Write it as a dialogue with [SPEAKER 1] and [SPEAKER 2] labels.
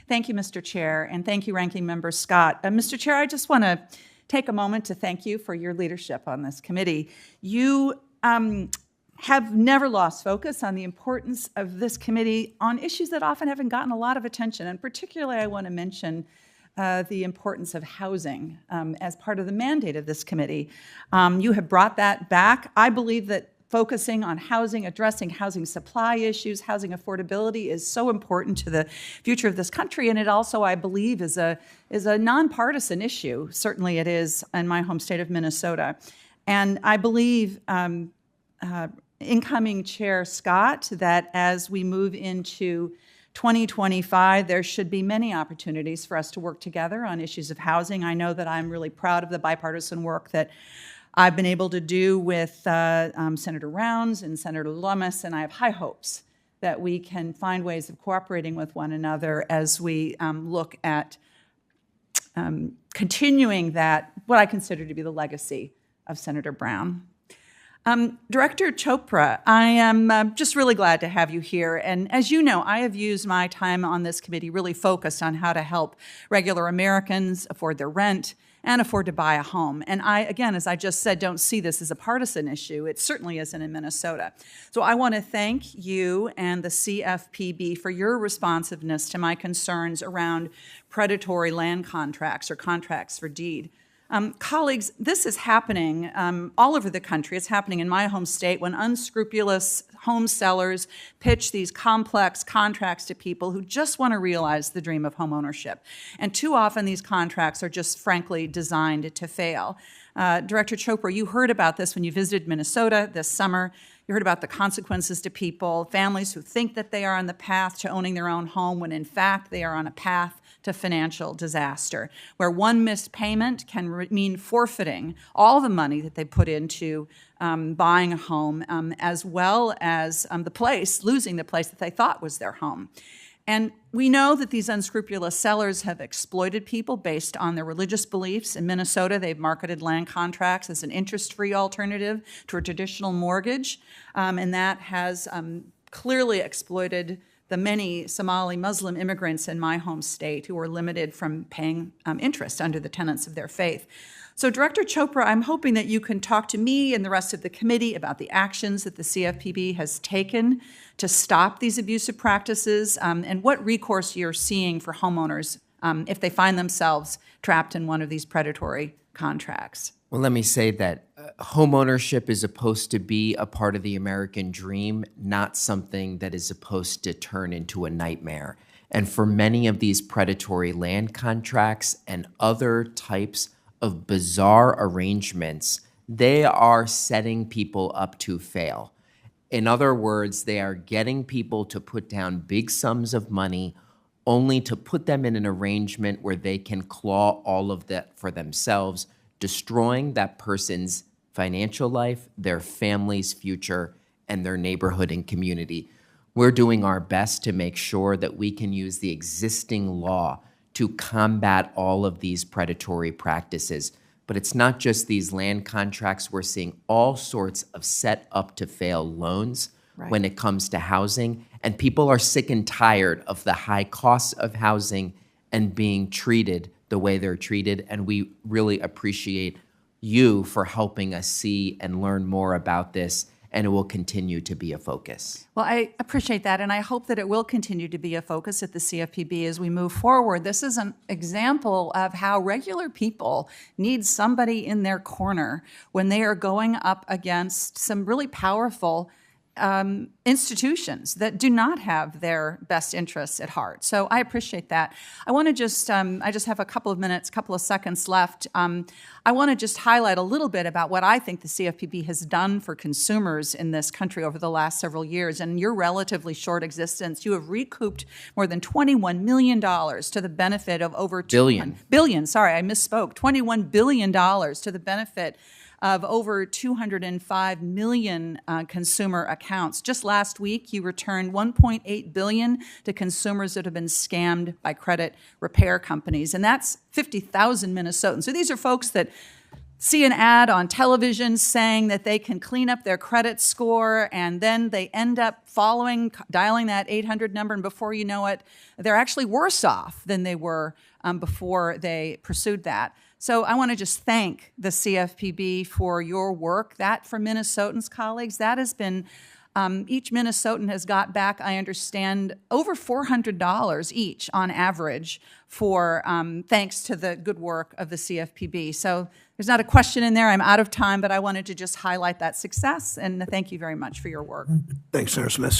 [SPEAKER 1] Thank you, Mr. Chair, and thank you, Ranking Member Scott. Mr. Chair, I just want to take a moment to thank you for your leadership on this committee. You have never lost focus on the importance of this committee on issues that often haven't gotten a lot of attention, and particularly I want to mention the importance of housing as part of the mandate of this committee. You have brought that back. I believe that focusing on housing, addressing housing supply issues, housing affordability is so important to the future of this country, and it also, I believe, is a nonpartisan issue. Certainly it is in my home state of Minnesota. And I believe, incoming Chair Scott, that as we move into 2025, there should be many opportunities for us to work together on issues of housing. I know that I'm really proud of the bipartisan work that I've been able to do with Senator Rounds and Senator Lummis, and I have high hopes that we can find ways of cooperating with one another as we look at continuing that, what I consider to be the legacy of Senator Brown. Director Chopra, I am just really glad to have you here. And as you know, I have used my time on this committee really focused on how to help regular Americans afford their rent and afford to buy a home. And I, again, as I just said, don't see this as a partisan issue. It certainly isn't in Minnesota. So I want to thank you and the CFPB for your responsiveness to my concerns around predatory land contracts or contracts for deed. Colleagues, this is happening all over the country. It's happening in my home state when unscrupulous home sellers pitch these complex contracts to people who just want to realize the dream of home ownership. And too often these contracts are just frankly designed to fail. Director Chopra, you heard about this when you visited Minnesota this summer. You heard about the consequences to people, families who think that they are on the path to owning their own home when in fact they are on a path to financial disaster, where one missed payment can mean forfeiting all the money that they put into buying a home, as well as losing the place that they thought was their home. And we know that these unscrupulous sellers have exploited people based on their religious beliefs. In Minnesota, they've marketed land contracts as an interest-free alternative to a traditional mortgage, and that has clearly exploited the many Somali Muslim immigrants in my home state who are limited from paying interest under the tenets of their faith. So Director Chopra, I'm hoping that you can talk to me and the rest of the committee about the actions that the CFPB has taken to stop these abusive practices and what recourse you're seeing for homeowners if they find themselves trapped in one of these predatory contracts.
[SPEAKER 2] Well, let me say that homeownership is supposed to be a part of the American dream, not something that is supposed to turn into a nightmare. And for many of these predatory land contracts and other types of bizarre arrangements, they are setting people up to fail. In other words, they are getting people to put down big sums of money only to put them in an arrangement where they can claw all of that for themselves, destroying that person's financial life, their family's future, and their neighborhood and community. We're doing our best to make sure that we can use the existing law to combat all of these predatory practices. But it's not just these land contracts. We're seeing all sorts of set up to fail loans when it comes to housing. And people are sick and tired of the high costs of housing and being treated the way they're treated. And we really appreciate you for helping us see and learn more about this, and it will continue to be a focus.
[SPEAKER 1] Well, I appreciate that, and I hope that it will continue to be a focus at the CFPB as we move forward. This is an example of how regular people need somebody in their corner when they are going up against some really powerful institutions that do not have their best interests at heart. So I appreciate that. I want to just, I just have a couple of seconds left. I want to just highlight a little bit about what I think the CFPB has done for consumers in this country over the last several years. In your relatively short existence, you have recouped more than $21 million to the benefit of over billion, sorry, I misspoke, $21 billion to the benefit of over 205 million consumer accounts. Just last week, you returned $1.8 billion to consumers that have been scammed by credit repair companies, and that's 50,000 Minnesotans. So these are folks that see an ad on television saying that they can clean up their credit score, and then they end up dialing that 800 number, and before you know it, they're actually worse off than they were before they pursued that. So I want to just thank the CFPB for your work. That, for Minnesotans, colleagues, that has been, each Minnesotan has got back, I understand, over $400 each on average for thanks to the good work of the CFPB. So there's not a question in there. I'm out of time, but I wanted to just highlight that success, and thank you very much for your work.
[SPEAKER 3] Thanks, Senator Smith.